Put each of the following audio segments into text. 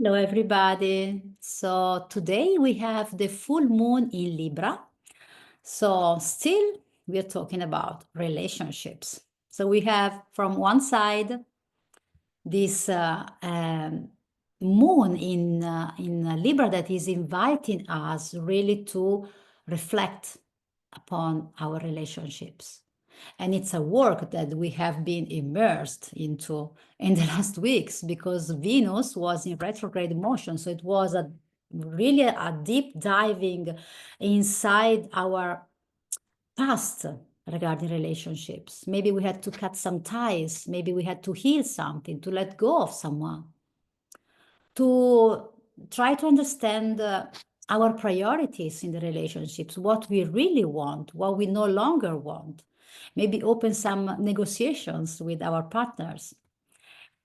Hello, everybody. So today we have the full moon in Libra. So still we're talking about relationships. So we have from one side this moon in Libra that is inviting us really to reflect upon our relationships. And it's a work that we have been immersed into in the last weeks because Venus was in retrograde motion. So it was really a deep diving inside our past regarding relationships. Maybe we had to cut some ties. Maybe we had to heal something, to let go of someone, to try to understand our priorities in the relationships, what we really want, what we no longer want. Maybe open some negotiations with our partners.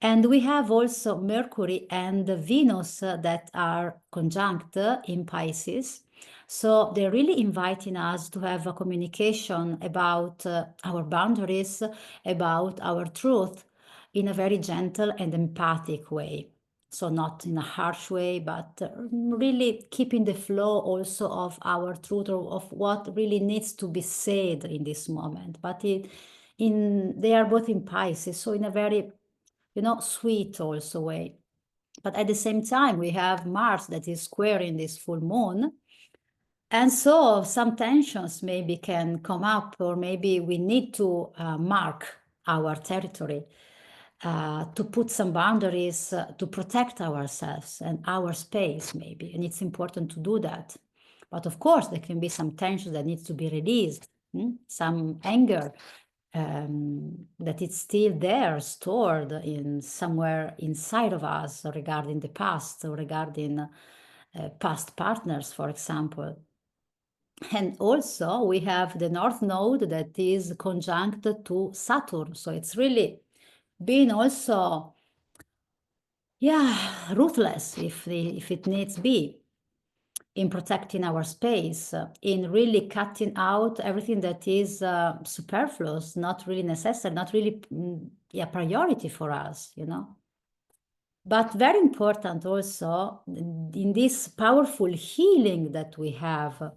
And we have also Mercury and Venus that are conjunct in Pisces. So they're really inviting us to have a communication about our boundaries, about our truth in a very gentle and empathic way. So not in a harsh way, but really keeping the flow also of our truth or of what really needs to be said in this moment. But they are both in Pisces, so in a very sweet also way. But at the same time, we have Mars that is squaring this full moon. And so some tensions maybe can come up, or maybe we need to mark our territory, to put some boundaries, to protect ourselves and our space maybe. And it's important to do that. But of course, there can be some tension that needs to be released, some anger, that it's still there, stored in somewhere inside of us regarding the past or regarding past partners, for example. And also we have the North Node that is conjunct to Saturn. So it's really been also, ruthless if it needs be, in protecting our space, in really cutting out everything that is superfluous, not really necessary, not really priority for us, But very important also in this powerful healing that we have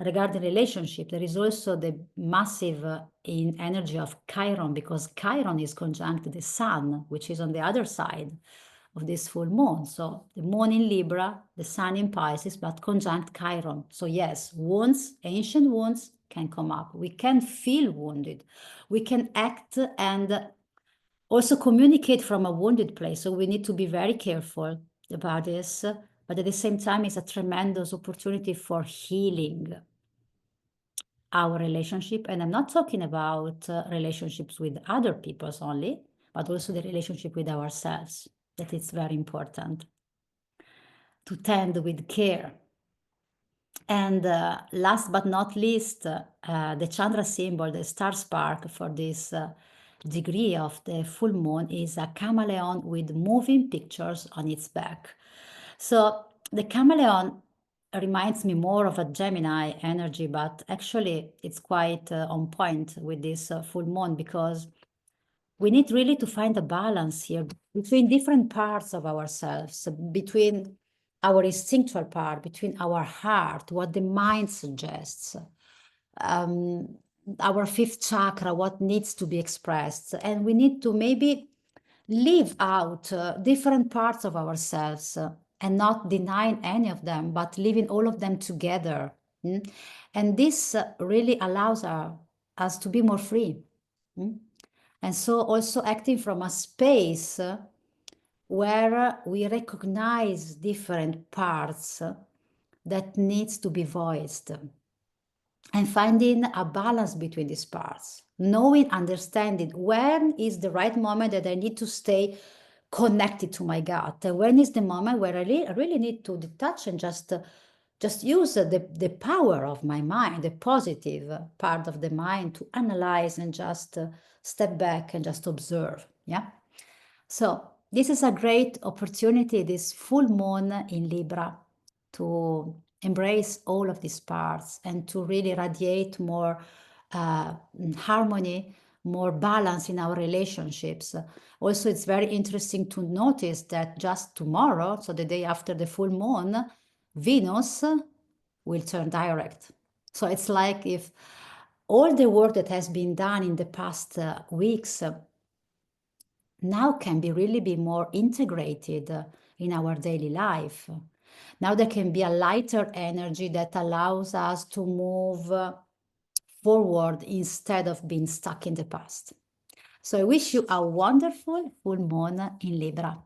regarding relationship, there is also the massive in energy of Chiron, because Chiron is conjunct the sun, which is on the other side of this full moon. So the moon in Libra, the sun in Pisces, but conjunct Chiron. So yes, wounds, ancient wounds can come up. We can feel wounded. We can act and also communicate from a wounded place. So we need to be very careful about this. But at the same time, it's a tremendous opportunity for healing our relationship. And I'm not talking about relationships with other peoples only, but also the relationship with ourselves. That is very important to tend with care. And last but not least, the Chandra symbol, the star spark for this degree of the full moon is a chameleon with moving pictures on its back. So the chameleon reminds me more of a Gemini energy, but actually it's quite on point with this full moon, because we need really to find a balance here between different parts of ourselves, between our instinctual part, between our heart, what the mind suggests, our fifth chakra, what needs to be expressed. And we need to maybe leave out different parts of ourselves and not denying any of them, but leaving all of them together. And this really allows us to be more free. And so also acting from a space where we recognize different parts that needs to be voiced, and finding a balance between these parts, knowing, understanding when is the right moment that I need to stay connected to my gut, and when is the moment where I really need to detach and just use the power of my mind, the positive part of the mind, to analyze and just step back and just observe. So this is a great opportunity, this full moon in Libra, to embrace all of these parts and to really radiate more harmony, more balance in our relationships. Also, it's very interesting to notice that just tomorrow, so the day after the full moon, Venus will turn direct. So it's like if all the work that has been done in the past weeks now can be more integrated in our daily life. Now there can be a lighter energy that allows us to move forward instead of being stuck in the past. So I wish you a wonderful full moon in Libra.